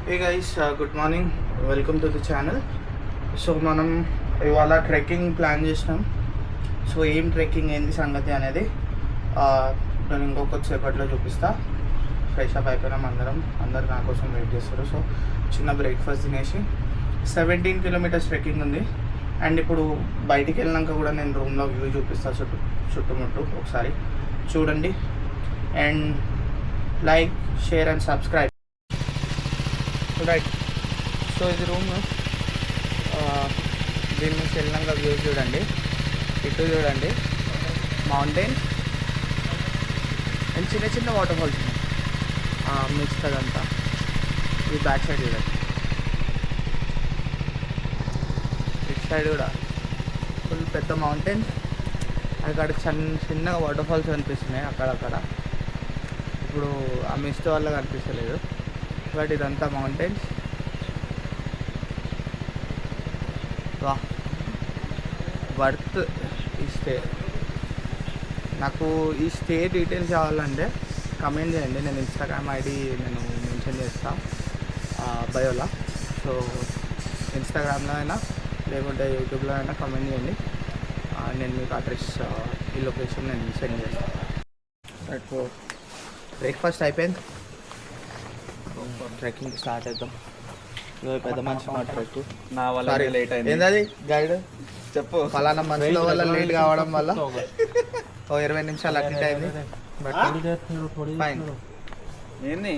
Hey guys, good morning, welcome to the channel. So మనం ఇవాళ trekking plan చేసినాం. So ఏం ట్రెక్కింగ్ ఏంది సంగతి అనేది నేను ఇంకొకసేపట్లో చూపిస్తా. ఫ్రెష్ అప్ అయిపోయినాం, అందరు నా కోసం వెయిట్ చేస్తారు. సో చిన్న బ్రేక్ఫాస్ట్ తినేసి 17 కిలోమీటర్స్ ట్రెక్కింగ్ ఉంది. అండ్ ఇప్పుడు బయటికి వెళ్ళినాక కూడా నేను రూమ్లో వ్యూ చూపిస్తా, చుట్టుముట్టు ఒకసారి చూడండి. And like, share and subscribe. Right, so ఇది రూమ్. దీని నుంచి వెళ్ళినాక వ్యూ చూడండి, ఇటు చూడండి, మౌంటైన్ అండ్ చిన్న చిన్న వాటర్ ఫాల్స్ ఉన్నాయి మిక్స్ అదంతా. ఈ బ్యాక్ సైడ్ చూడండి, ఇటు సైడ్ కూడా ఫుల్ పెద్ద మౌంటైన్. అక్కడ చిన్నగా వాటర్ ఫాల్స్ కనిపిస్తున్నాయి అక్కడక్కడ. ఇప్పుడు ఆ మిస్ట్ వల్ల కనిపిస్తలేదు, బట్ ఇదంతా మౌంటైన్స్. వా, వర్త్ ఈ స్టే. నాకు ఈ స్టే డీటెయిల్స్ కావాలంటే కమెంట్ చేయండి, నేను ఇన్స్టాగ్రామ్ ఐడి నేను మెన్షన్ చేస్తాను బయోలో. సో ఇన్స్టాగ్రామ్లో అయినా లేకుంటే యూట్యూబ్లో అయినా కమెంట్ చేయండి, నేను మీకు అడ్రస్ ఈ లొకేషన్ నేను సెండ్ చేస్తాను. బ్రేక్ఫాస్ట్ అయిపోయింది, ట్రెక్కింగ్ స్టార్ట్ అవుతాం. పెద్ద మనిషి మా ట్రెక్ నా వల్ల లేట్ అయింది. ఏంటది గైడ్ చెప్పు. ఫలానా మనుషుల వల్ల లేట్ కావడం వల్ల 20 నిమిషాలు అటు అయింది. But fine. ఏంది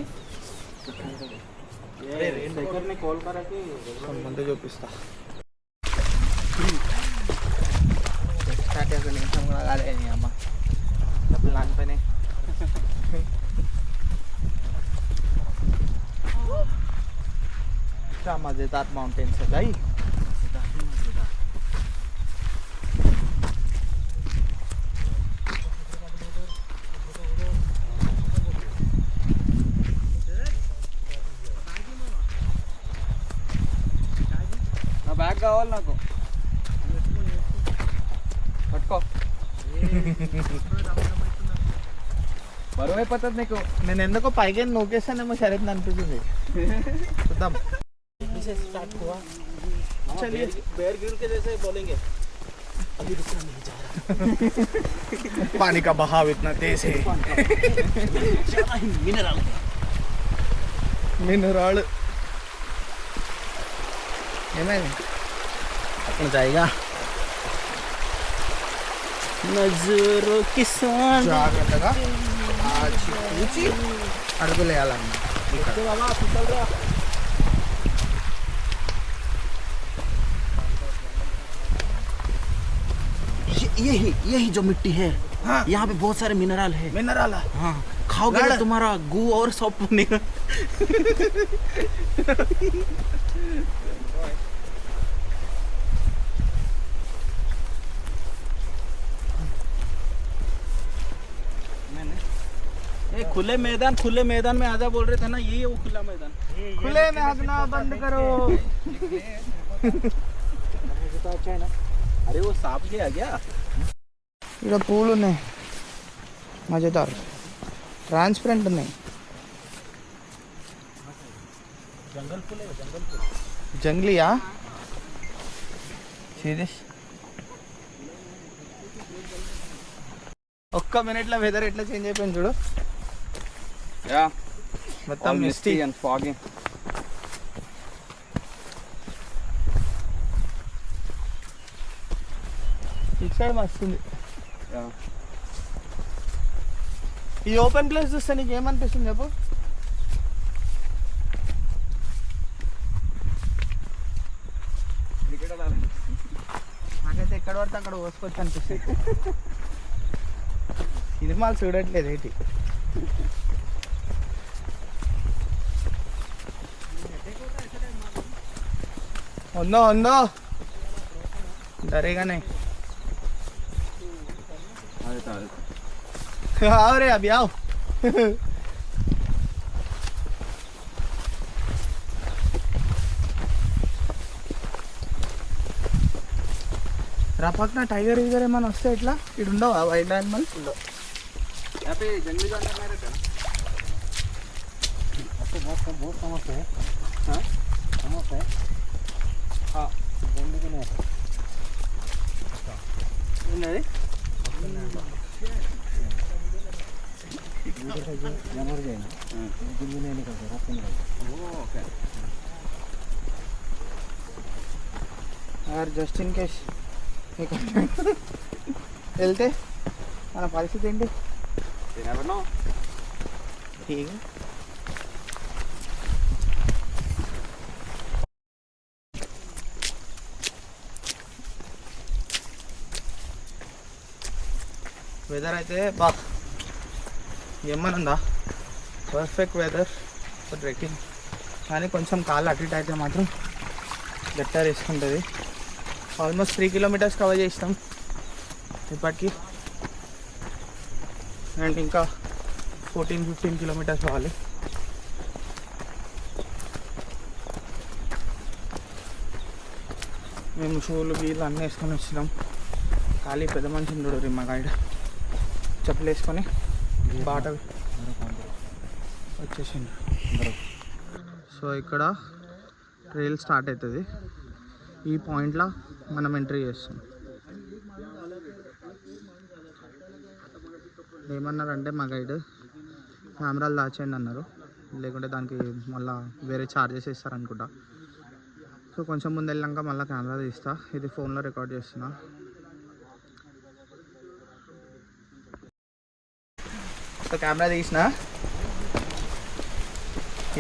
ముందు చూపిస్తా. స్టార్ట్ అయ్యే నిమిషం కూడా కాలే అమ్మ, డబ్బులు నానిపోయినాయి. क्या मज़ेदार माउंटेन्स है भाई. నా బ్యాగ్ కావాలి నాకు, పట్టుకో. బరువు అయిపోతుంది నీకు. నేను ఎందుకో పైకి నూకేస్తానేమో సరిగ్గా అనిపిస్తుంది. చూద్దాం. स्टार्ट हुआ, चलिए बेयर ग्रिल के जैसे बोलेंगे, अभी रुकना नहीं जा रहा. पानी का बहाव इतना तेज है. ज्यादा ही मिनरल ఏమైంది अपना जाएगा नजरों के साथ. జాగ్రత్తగా కూర్చి అడుగులు వేయాలన్నమాట. बाबा चल रहा. यही जो मिट्टी है, हाँ. यहाँ पे बहुत सारे मिनरल है. मिनरल हाँ, खाओगे तो तुम्हारा गू और सॉफ्ट बनेगा. खुले मैदान में आजा बोल रहे थे ना, यही है वो खुला मैदान. खुले में हगना बंद करो. तो अच्छा है ना. अरे वो सांप गया क्या? ఇక్కడ పూలు ఉన్నాయి, మజేదార్, ట్రాన్స్పరెంట్ ఉన్నాయి. जंगल फूल है, जंगल फूल. జంగ్లీయా? సీరియస్? ఒక్క మినిట్లో వెదర్ ఎట్లా చేంజ్ అయిపోయింది చూడు. యా, మొత్తం మిస్టీ. And fogging. ఇటు సైడ్ మస్తుంది. యా, ఈ ఓపెన్ ప్లేస్ చూస్తే నీకు ఏమనిపిస్తుంది చెప్పు? క్రికెట్ ఆడాలి. నాకైతే ఎక్కడ పడితే అక్కడ పోసుకోవచ్చు అనిపిస్తుంది. సినిమాలు చూడట్లేదు ఏంటి? ఉందో डरेगा नहीं. आओ रे, अभी आओ. పక్కన టైగర్ ఏమైనా వస్తే ఎట్లా? ఇటు ఉండవు వైల్డ్ యానిమల్? यहाँ पे जंगली जानवर नहीं रहते ना? बहुत समझते हैं. ఓకే यार जस्ट इन केस వెళ్తే మన పరిస్థితి ఏంటి? ठीक है వెదర్ అయితే బా ఏమనుందా పర్ఫెక్ట్ వెదర్ ఫర్ ట్రెక్కింగ్. కానీ కొంచెం కాళ్ళు అటు ఇటు అయితే మాత్రం గట్టిగా వేసుకుంటుంది. ఆల్మోస్ట్ 3 కిలోమీటర్స్ కవర్ చేస్తాం ఇప్పటికి. అండ్ ఇంకా 14-15 కిలోమీటర్స్ కావాలి. మేము షూలు గీలు అన్నీ వేసుకొని వచ్చినాం. ఖాళీ పెద్ద మనిషి ఉండడు మా గైడ్ చెప్పులు వేసుకొని బాట వచ్చేసిండు. సో ఇక్కడ ట్రైల్ స్టార్ట్ అవుతుంది. ఈ పాయింట్లో మనం ఎంట్రీ చేస్తాం. ఏమన్నారంటే మా గైడ్ కెమెరాలు దాచేయండి అన్నారు, లేకుంటే దానికి మళ్ళీ వేరే ఛార్జెస్ ఇస్తారనుకుంటా. సో కొంచెం ముందు వెళ్ళాక మళ్ళీ కెమెరా తీస్తా. ఇది ఫోన్లో రికార్డ్ చేస్తున్నా. సో కెమెరా తీసిన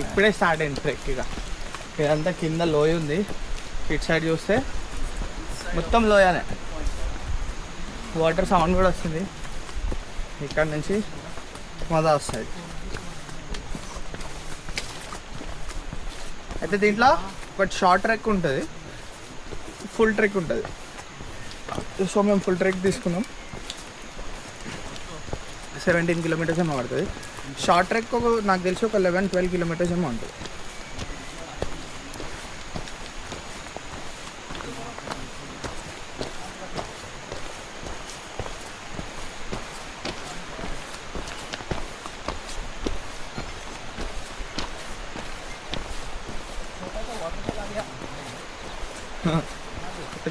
ఇప్పుడే స్టార్ట్ అయింది ట్రెక్. ఇక ఇదంతా కింద లోయ ఉంది. ఇటు సైడ్ చూస్తే మొత్తం లోయనే, వాటర్ సౌండ్ కూడా వస్తుంది. ఇక్కడ నుంచి మజా వస్తుంది. అయితే దీంట్లో ఒకటి షార్ట్ ట్రెక్ ఉంటుంది, ఫుల్ ట్రెక్ ఉంటుంది. సో మేము ఫుల్ ట్రెక్ తీసుకున్నాం. 17 కిలోమీటర్స్ ఏమో పడుతుంది. షార్ట్ ట్రెక్ నాకు తెలిసి ఒక 11-12 కిలోమీటర్స్ ఏమో ఉంటుంది.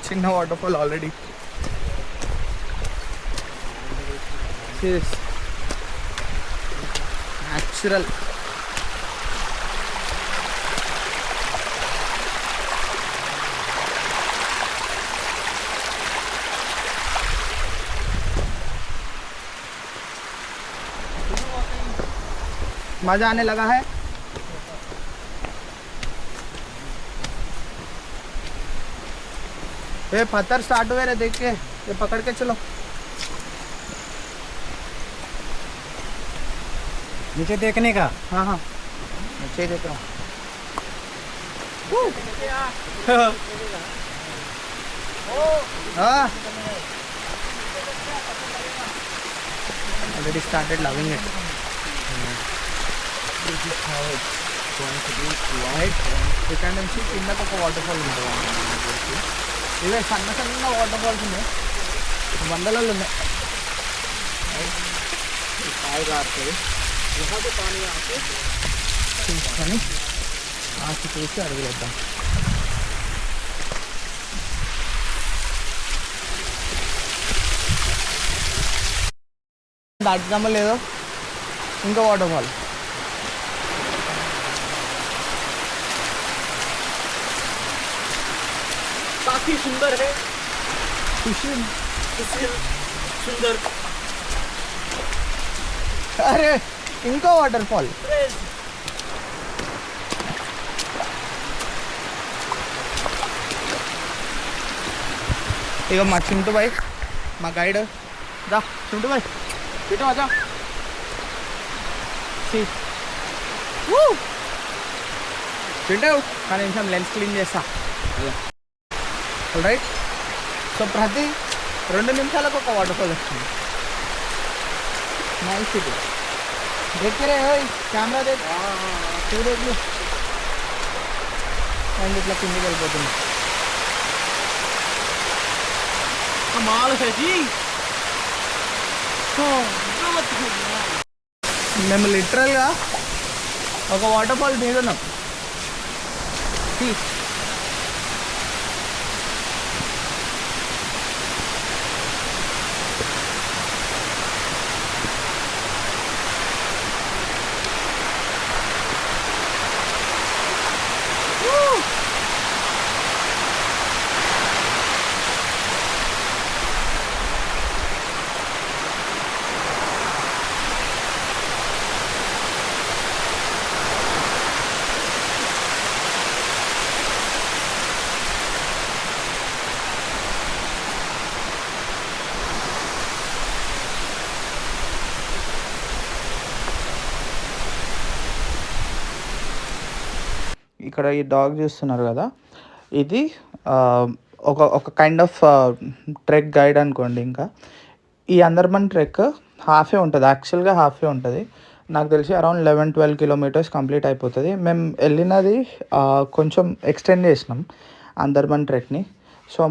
చిన్న వాటర్ ఫాల్ ఆల్రెడీ. న్యాచురల్. मजा आने लगा है. ये पत्थर स्टार्ट हुए रहे, देख के ये पकड़ के चलो. नीचे देखने का. हाँ हाँ नीचे देख रहा हूँ. हाँ already started loving it. This is how it's going to be quiet. ఇక్కడ నుంచి కిందకు ఒక వాటర్ ఫాల్ ఉంటుంది. ఇవే సన్న సన్న వాటర్ ఫాల్స్ ఉన్నాయి, వందలలో ఉన్నాయి. కాయ కారుతుంది చూసుకొని ఆకి చూసి అడుగులేద్దాం. దాటుదామో లేదో ఇంకో వాటర్ ఫాల్. काफी सुंदर है. सुंदर. अरे ఇంకో వాటర్ ఫాల్. ఇక మా చింటూ బాయ్ మా గైడ్. దా చింటూ బాయ్ ఇటు వచ్చా. చింటూ కానీ నిమిషం లెన్స్ క్లీన్ చేస్తా. రైట్. సో ప్రతి 2 నిమిషాలకు ఒక వాటర్ ఫాల్ వస్తుంది. నైస్. ఇది देखते रहे कैमरा देख तू देख लो. అండ్ ఇట్లా కిందికి వెళ్ళిపోతుంది. कमाल है जी. మేము లిటరల్గా ఒక వాటర్ ఫాల్ మీద ఉన్నాం. ఇక్కడ ఈ డాగ్ చూస్తున్నారు కదా, ఇది ఒక కైండ్ ఆఫ్ ట్రెక్ గైడ్ అనుకోండి. ఇంకా ఈ అందర్బన్ ట్రెక్ హాఫే ఉంటుంది, యాక్చువల్గా హాఫే ఉంటుంది. నాకు తెలిసి అరౌండ్ 11-12 కిలోమీటర్స్ కంప్లీట్ అయిపోతుంది. మేము వెళ్ళినది కొంచెం ఎక్స్టెండ్ చేసినాం అందర్బన్ ట్రెక్ని. సో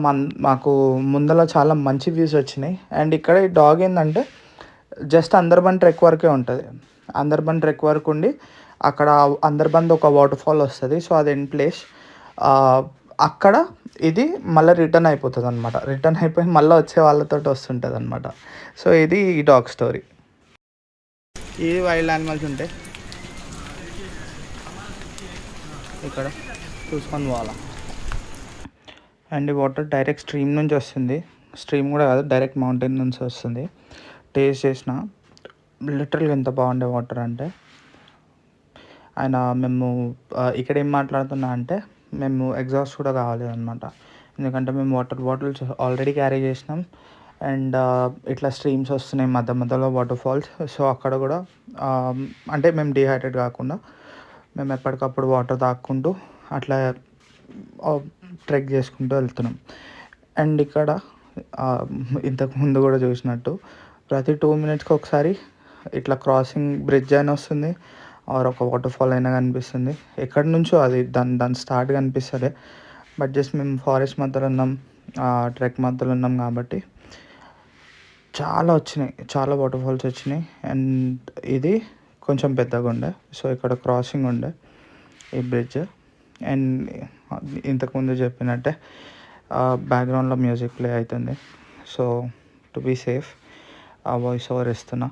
మాకు ముందర చాలా మంచి వ్యూస్ వచ్చినాయి. అండ్ ఇక్కడ ఈ డాగ్ ఏంటంటే జస్ట్ అందర్బన్ ట్రెక్ వరకే ఉంటుంది. అందర్బన్ ట్రెక్ వరకు ఉండి అక్కడ అందర్బన్ ఒక వాటర్ ఫాల్ వస్తుంది. సో అది ఎండ్ ప్లేస్. అక్కడ ఇది మళ్ళీ రిటర్న్ అయిపోతుంది అనమాట. రిటర్న్ అయిపోయి మళ్ళీ వచ్చే వాళ్ళతో వస్తుంటుంది అనమాట. సో ఇది ఈ డాగ్ స్టోరీ. ఈ వైల్డ్ యానిమల్స్ ఉంటాయి ఇక్కడ, చూసుకొని పోవాలా. అండ్ ఈ వాటర్ డైరెక్ట్ స్ట్రీమ్ నుంచి వస్తుంది. స్ట్రీమ్ కూడా కాదు, డైరెక్ట్ మౌంటైన్ నుంచి వస్తుంది. టేస్ట్ చేసిన లిటరల్గా ఎంత బాగుండే వాటర్ అంటే. ఆయన మేము ఇక్కడ ఏం మాట్లాడుతున్నా అంటే మేము ఎగ్జాస్ట్ కూడా కావాలేదన్నమాట. ఎందుకంటే మేము వాటర్ బాటిల్స్ ఆల్రెడీ క్యారీ చేసినాం. అండ్ ఇట్లా స్ట్రీమ్స్ వస్తున్నాయి మధ్య మధ్యలో, వాటర్ ఫాల్స్. సో అక్కడ కూడా అంటే మేము డిహైడ్రేట్ కాకుండా మేము ఎప్పటికప్పుడు వాటర్ తాక్కుంటూ అట్లా ట్రెక్ చేసుకుంటూ వెళ్తున్నాం. అండ్ ఇక్కడ ఇంతకు ముందు కూడా చూసినట్టు ప్రతి 2 minutesకి ఒకసారి ఇట్లా క్రాసింగ్ బ్రిడ్జ్ అయినా వస్తుంది, ఆర్ ఒక వాటర్ ఫాల్ అయినా కనిపిస్తుంది. ఎక్కడి నుంచో అది దాని స్టార్ట్ కనిపిస్తుంది. బట్ జస్ట్ మేము ఫారెస్ట్ మధ్యలో ఉన్నాం, ట్రెక్ మధ్యలో ఉన్నాం కాబట్టి చాలా వచ్చినాయి, చాలా వాటర్ ఫాల్స్ వచ్చినాయి. అండ్ ఇది కొంచెం పెద్దగా ఉండే. సో ఇక్కడ క్రాసింగ్ ఉండే ఈ బ్రిడ్జ్. అండ్ ఇంతకుముందు చెప్పినట్టే బ్యాక్గ్రౌండ్లో మ్యూజిక్ ప్లే అవుతుంది. సో టు బీ సేఫ్ ఆ వాయిస్ ఓవర్ ఇస్తున్నా.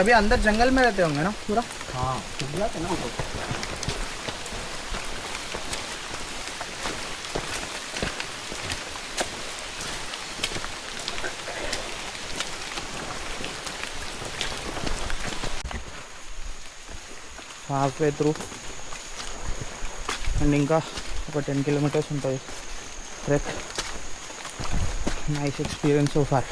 अभी अंदर जंगल में रहते होंगे ना पूरा? हाँ जंगल है ना वो. Half way through. అండ్ ఇంకా ఒక 10 kilometers ఉంటుంది trek. Nice experience so far.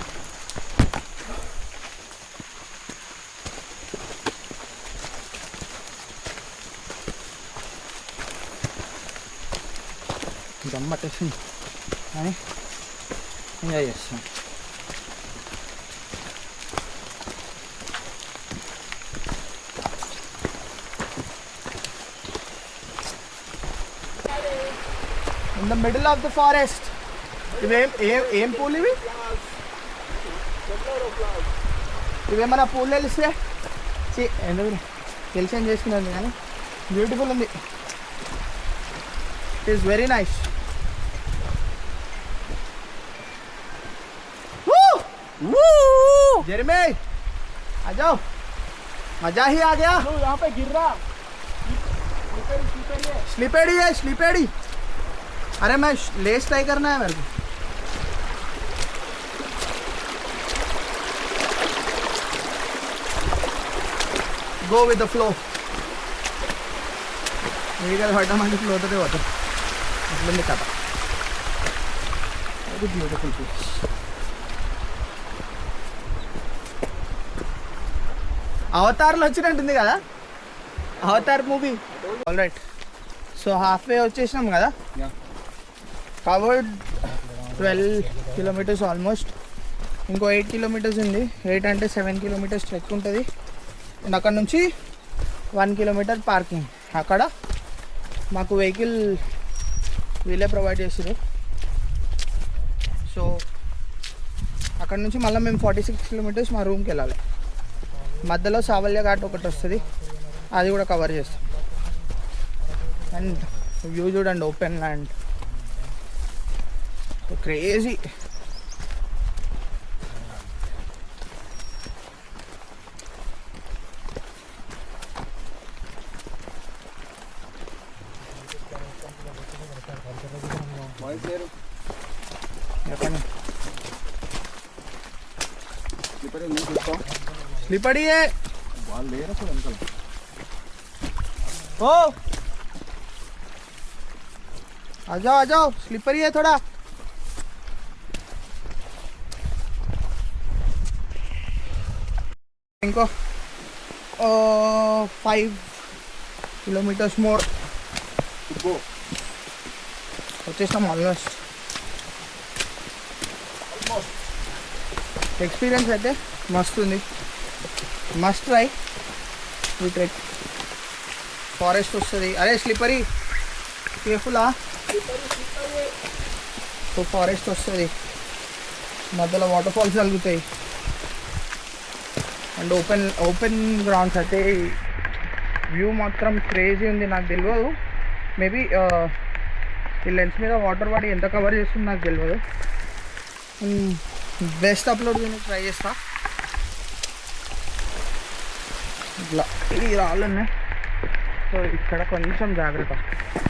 దమ్ పట్టేసింది కానీ ఎంజాయ్ చేస్తాం. In the middle of the forest. ఏం పూలు ఇవి? ఇవేమన్నా పూలు తెలిస్తే ఎందుకు తెలిసి ఏం చేసుకున్నది కానీ బ్యూటిఫుల్ ఉంది. It is very nice. Jeremy आ जाओ, मजा ही आ गया. यहाँ पे गिर रहा स्लिपेडी है, स्लिपेडी. अरे मैं लेस ट्राई करना है मेरे को. Go with the flow. Automatic flow होते होता अट्ला कथा. Very beautiful place. అవతార్లో వచ్చినట్టుంది కదా, Avatar movie. All right, so half వే వచ్చేసినాం కదా. Covered 12 kilometers almost. ఇంకో 8 kilometers ఉంది. 8 అంటే 7 kilometers ట్రెక్ ఉంటుంది. అండ్ అక్కడ నుంచి 1 kilometer పార్కింగ్. అక్కడ మాకు వెహికల్ వీళ్ళే ప్రొవైడ్ చేసారు. సో అక్కడ నుంచి మళ్ళీ మేము 46 kilometers మా రూమ్కి వెళ్ళాలి. మధ్యలో సావల్య ఘాట్ ఒకటి వస్తుంది, అది కూడా కవర్ చేస్తాం. అండ్ వ్యూ చూడండి, ఓపెన్ ల్యాండ్, క్రేజీ. చెప్పండి. स्लीपरी है వాళ్ళు లేరు అసలు వెనకాల. ओ आ जाओ स्लीपरी है थोड़ा इनको 5 kilometers more to go వచ్చేసాం ఆల్మోస్ట్ ఎక్స్పీరియన్స్ అయితే మస్తు ఉంది మస్ట్ ట్రై ఈ ట్రెక్ ఫారెస్ట్ వస్తుంది అరే స్లిపరీ కేర్ఫుల్లా సో ఫారెస్ట్ వస్తుంది మధ్యలో వాటర్ ఫాల్స్ కలుగుతాయి అండ్ ఓపెన్ గ్రౌండ్స్ అయితే వ్యూ మాత్రం క్రేజీ ఉంది నాకు తెలియదు మేబీ ఈ లెన్స్ మీద వాటర్ పడి ఎంత కవర్ చేస్తుంది నాకు తెలియదు బెస్ట్ అప్లోడ్ చేయడానికి ట్రై చేస్తా ఇట్లా ఈ రాళ్ళు ఉన్నాయి సో ఇక్కడ కొంచెం జాగ్రత్త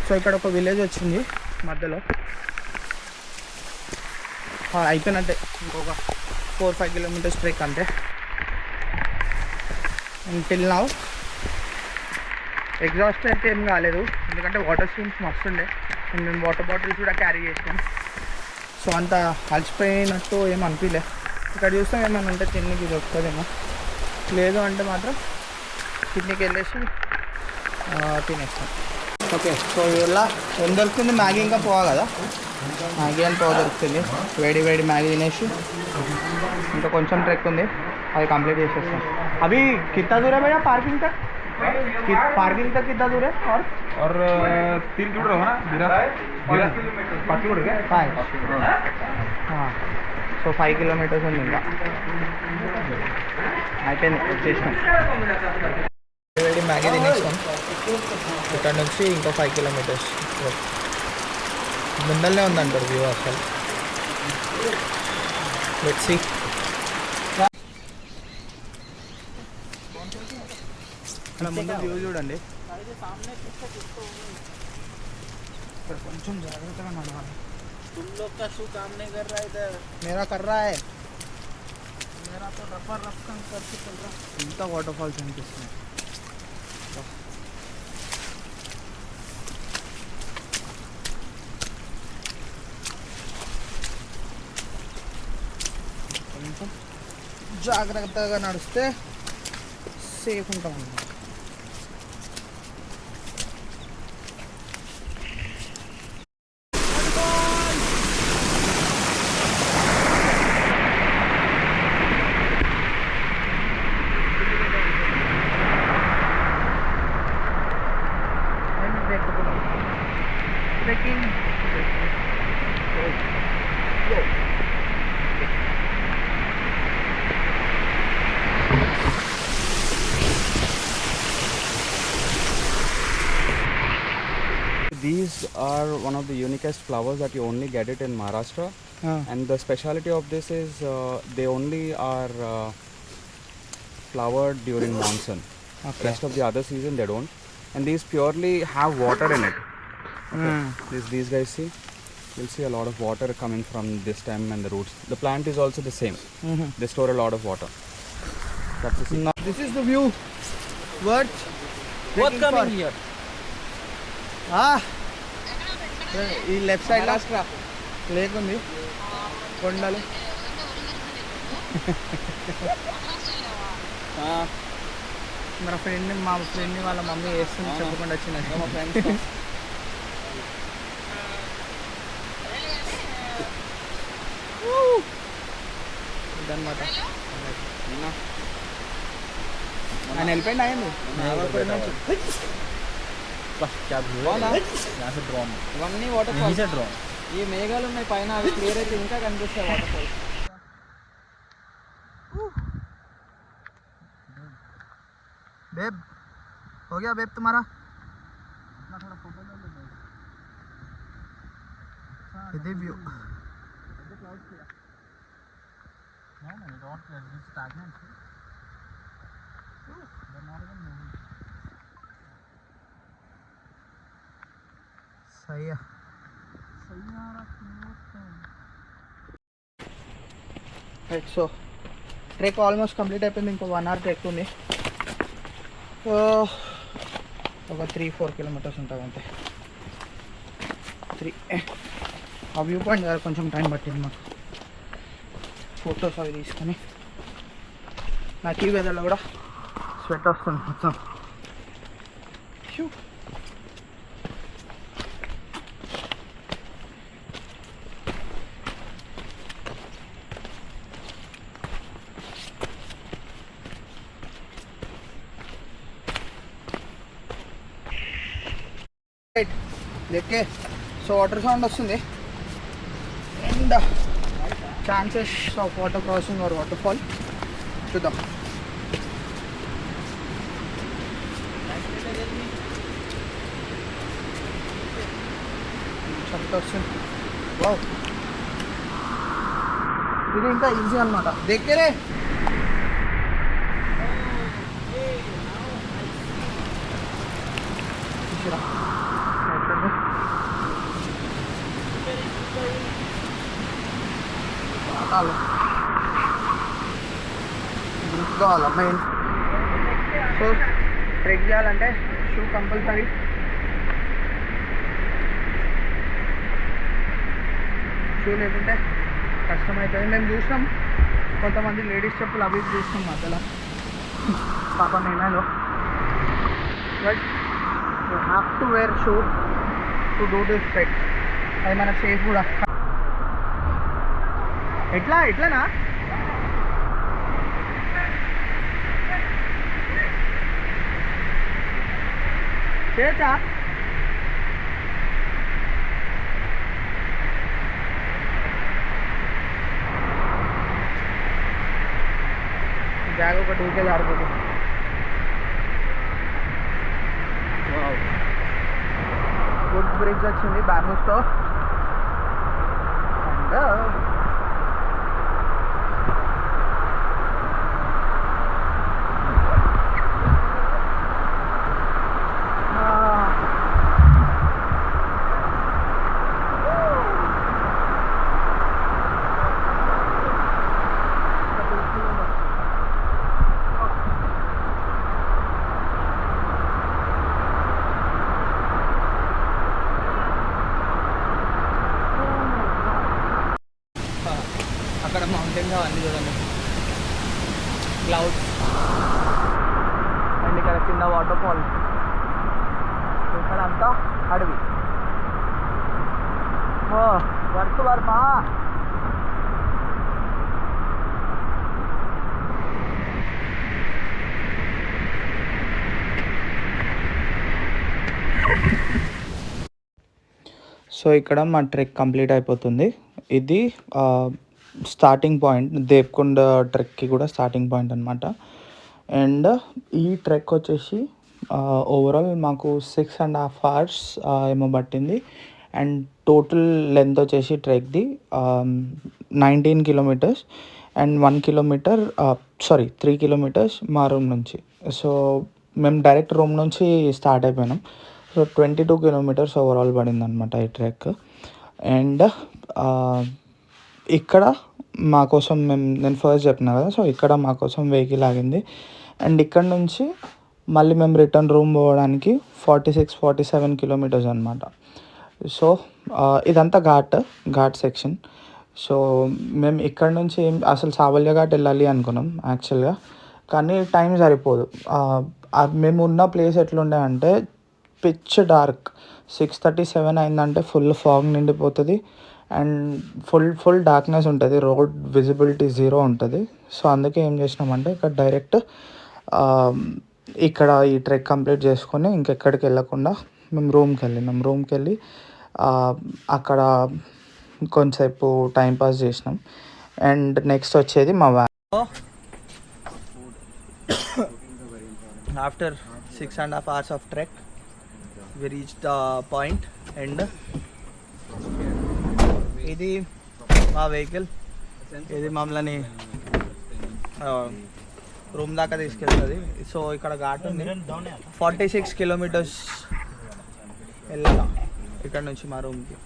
సో ఇక్కడ ఒక విలేజ్ వచ్చింది మధ్యలో అయిపోయినట్టే ఇంకొక 4-5 kilometers ట్రెక్ అంతే టిల్ నౌ ఎగ్జాస్ట్ అయితే ఏం కాలేదు ఎందుకంటే వాటర్ స్ట్రీమ్స్ మస్తు ఉండే మేము వాటర్ బాటిల్స్ కూడా క్యారీ చేసినాం సో అంత అలసిపోయినట్టు ఏం అనిపించలే ఇక్కడ చూస్తాం ఏమైనా ఉంటే తిన్నీకి దొరుకుతుందేమో లేదు అంటే మాత్రం కిడ్నీకి వెళ్ళేసి తినేస్తాం ఓకే సో ఇవల్ల ఏం దొరుకుతుంది మ్యాగీ ఇంకా పోవా కదా మ్యాగీ అని పోవ దొరుకుతుంది వేడి వేడి మ్యాగీ తినేసి ఇంకా కొంచెం ట్రెక్ ఉంది అది కంప్లీట్ చేసేస్తాం అవి కిतना दूर है भैया पार्किंग तक कितना दूर है और 3 किलोमीटर होगा ना बिरा 5 किलोमीटर क्या 5 हाँ సో 5 kilometers ఉంది ఇంకా అయిపోయింది వచ్చేసినాం వేడి మ్యాగీ తినేసాం ఇక్కడ నుంచి ఇంకో 5 kilometers ముందరనే ఉందంటారు వ్యూ అసలు లెట్స్ సీ అలా ముందు వ్యూ చూడండి ఇక్కడ కొంచెం జాగ్రత్తగా నడవాలి तुम लोग का शू काम नहीं कर रहा है इधर मेरा कर रहा है मेरा तो रफा रफ काम करके चल रहा ఇంత వాటర్ ఫాల్స్ అనిపిస్తుంది కొంచెం జాగ్రత్తగా నడిస్తే సేఫ్ ఉంటాం అన్నమాట Trekking. These are one of the uniquest flowers that you only get it in Maharashtra. And the speciality of this is they only are flowered during monsoon. Okay. Rest of the other season they don't. And these purely have water in it. These guys see, you'll see a lot of water coming from the stem and the roots. The plant is also the same. They store a lot of water. That's the secret. This is the view. Worth What coming here? ఈ left side lake ఉంది కొండలు మన మా friend వాళ్ళ mummy వేస్తుంది చెప్పకుండా వచ్చింది మా ఫ్రెండ్స్ ఇదన్నమాట ఆయన వెళ్ళిపోయింది అయ్యింది ఇవన్నీ వాటర్ ఫాల్స్ ఈ మేఘాలు ఉన్నాయి పైన అవి క్లియర్ అయితే ఇంకా కనిపిస్తాయి వాటర్ ఫాల్స్ बेब हो गया बेब तुम्हारा इधर व्यू सही है సో ట్రెక్ ఆల్మోస్ట్ కంప్లీట్ అయిపోయింది, ఇంకో 1 hour ట్రెక్ ఉంది. సో ఒక 3-4 kilometers ఉంటుంది అంతే. 3 ఆ వ్యూ పాయింట్ దగ్గర కొంచెం టైం పట్టింది మాకు ఫొటోస్ అవి తీసుకొని. నాకు ఈ వెదర్లో కూడా స్వెట్ వస్తుంది మొత్తం. లెక్కే సో వాటర్ సౌండ్ వస్తుంది and chances of water crossing or waterfall చూద్దాం. వస్తుంది. వావ్, ఇది ఇంకా ఈజీ అనమాట. దగ్గరే కావాలా మెయిన్. సో ట్రెక్ చేయాలంటే షూ కంపల్సరీ. షూ లేకుంటే కష్టమవుతుంది. మేము చూసినాం కొంతమంది లేడీస్ చెప్పులు అవి చూసినాం మధ్యలో, పాప నేనలో. But you have to wear shoe to do this trek. అది మనకు సేఫ్ కూడా. ఎట్లానా చేయొచ్చా? బ్యాగ్ ఒకటి ఊరికే జారిపోతుంది. గుడ్ బ్రిడ్జ్ వచ్చింది బ్యాంబూస్తో. అండ్ అక్కడ మౌంటైన్స్ అవన్నీ చూడండి, క్లౌడ్స్ అండ్ ఇక్కడ కింద వాటర్ ఫాల్, ఇక్కడ అంతా అడవి. వర్క్ వర్మా సో ఇక్కడ మా ట్రెక్ కంప్లీట్ అయిపోతుంది. ఇది స్టార్టింగ్ పాయింట్, దేవకొండ ట్రెక్కి కూడా స్టార్టింగ్ పాయింట్ అనమాట. అండ్ ఈ ట్రెక్ వచ్చేసి ఓవరాల్ మాకు 6.5 hours ఏమో పట్టింది. అండ్ టోటల్ లెంత్ వచ్చేసి ట్రెక్ది 19 kilometers అండ్ 1 kilometer 3 kilometers మా రూమ్ నుంచి. సో మేము డైరెక్ట్ రూమ్ నుంచి స్టార్ట్ అయిపోయినాం. సో 22 kilometers ఓవరాల్ పడింది అనమాట ఈ ట్రెక్. అండ్ ఇక్కడ మా కోసం నేను ఫస్ట్ చెప్పినా కదా, సో ఇక్కడ మా కోసం వెహికల్ ఆగింది. అండ్ ఇక్కడ నుంచి మళ్ళీ మేము రిటర్న్ రూమ్ పోవడానికి 46-47 kilometers అనమాట. సో ఇదంతా ఘాట్ సెక్షన్. సో మేము ఇక్కడ నుంచి అసలు సావల్య ఘాట్ వెళ్ళాలి అనుకున్నాం యాక్చువల్గా, కానీ టైం సరిపోదు. మేము ఉన్న ప్లేస్ ఎట్లుండే అంటే పిచ్ డార్క్. 6:37 అయిందంటే ఫుల్ ఫాగ్ నిండిపోతుంది అండ్ ఫుల్ డార్క్నెస్ ఉంటుంది, రోడ్ విజిబిలిటీ 0 ఉంటుంది. సో అందుకే ఏం చేసినామంటే ఇక్కడ డైరెక్ట్ ఇక్కడ ఈ ట్రెక్ కంప్లీట్ చేసుకొని ఇంకెక్కడికి వెళ్ళకుండా మేము రూమ్కి వెళ్ళి అక్కడ కొంచెంసేపు టైంపాస్ చేసినాం. అండ్ నెక్స్ట్ వచ్చేది మా van. After 6.5 hours of trek we reached the point. And ఇది మా వెహికల్, ఇది మమ్మల్ని రూమ్ దాకా తీసుకెళ్తుంది. సో ఇక్కడ ఘాట్ ఉంది, 46 kilometers వెళ్ళాలా ఇక్కడ నుంచి మా రూమ్కి.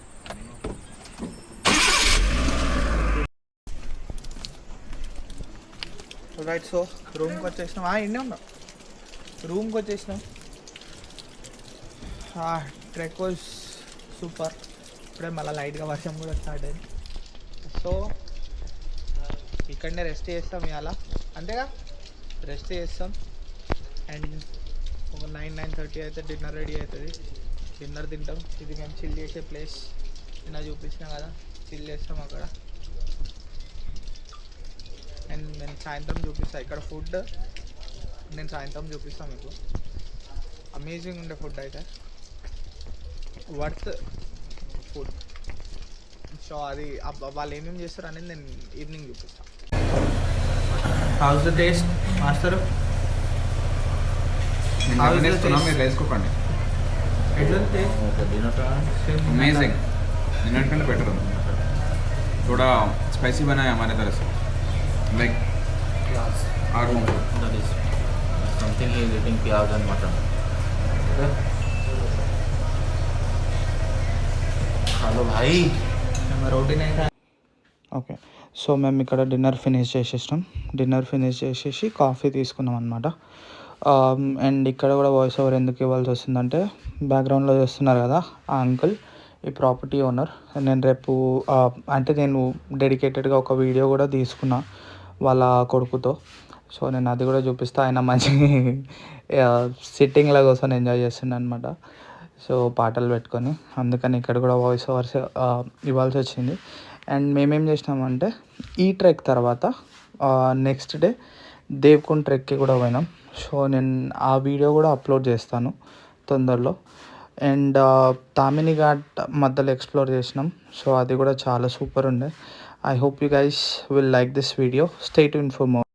రైట్. సో రూమ్కి వచ్చేసినాం. ఇండే ఉన్నాం. రూమ్కి వచ్చేసినాం. Trek was super. ఇప్పుడే మళ్ళీ లైట్గా వర్షం కూడా స్టార్ట్ అయింది. సో ఇక్కడనే రెస్ట్ చేస్తాం ఇవాళ, అంతేగా రెస్ట్ చేస్తాం. అండ్ ఒక 9-9:30 అయితే డిన్నర్ రెడీ అవుతుంది. డిన్నర్ తింటాం. ఇది మేము చిల్ చేసే ప్లేస్. నిన్న చూపించినాం కదా, చిల్ చేస్తాం అక్కడ. అండ్ నేను సాయంత్రం చూపిస్తాను ఇక్కడ ఫుడ్. నేను సాయంత్రం చూపిస్తాను మీకు. అమేజింగ్ ఉండే ఫుడ్ అయితే, వర్త్ ఫుడ్. సో అది వాళ్ళు ఏమేమి చేస్తారు అనేది నేను ఈవినింగ్ చూపిస్తాను. How's the taste master? మీరు వేసుకోకండి. ఎట్లా టేస్ట్? अमेजिंग. डिनर के बेटर थोड़ा स्पाइसी बनाया हमारे तरफ से, like our home. That is something he is eating pyaz and mutton. Hello भाई, రోటీ नहीं खाया. ఓకే, సో మేము ఇక్కడ డిన్నర్ ఫినిష్ చేసేసినాం. డిన్నర్ ఫినిష్ చేసేసి కాఫీ తీసుకున్నాం అనమాట. అండ్ ఇక్కడ కూడా వాయిస్ ఓవర్ ఎందుకు ఇవ్వాల్సి వస్తుందంటే, బ్యాక్గ్రౌండ్లో చూస్తున్నారు కదా ఆ అంకుల్ ఈ ప్రాపర్టీ ఓనర్. నేను రేపు అంటే నేను డెడికేటెడ్గా ఒక వీడియో కూడా తీసుకున్నా వాళ్ళ కొడుకుతో. సో నేను అది కూడా చూపిస్తా. ఆయన మంచి సిట్టింగ్ల కోసం ఎంజాయ్ చేస్తుండే అనమాట. సో పాటలు పెట్టుకొని, అందుకని ఇక్కడ కూడా వాయిస్ ఓవర్స్ ఇవ్వాల్సి వచ్చింది. అండ్ మేమేం చేసినామంటే, ఈ ట్రెక్ తర్వాత నెక్స్ట్ డే దేవ్కుండ్ ట్రెక్కి కూడా పోయినాం. సో నేను ఆ వీడియో కూడా అప్లోడ్ చేస్తాను తొందరలో. అండ్ తామిని ఘాట్ మధ్యలో ఎక్స్ప్లోర్ చేసినాం. సో అది కూడా చాలా సూపర్ ఉండే. I hope you guys will like this video. Stay tuned for more.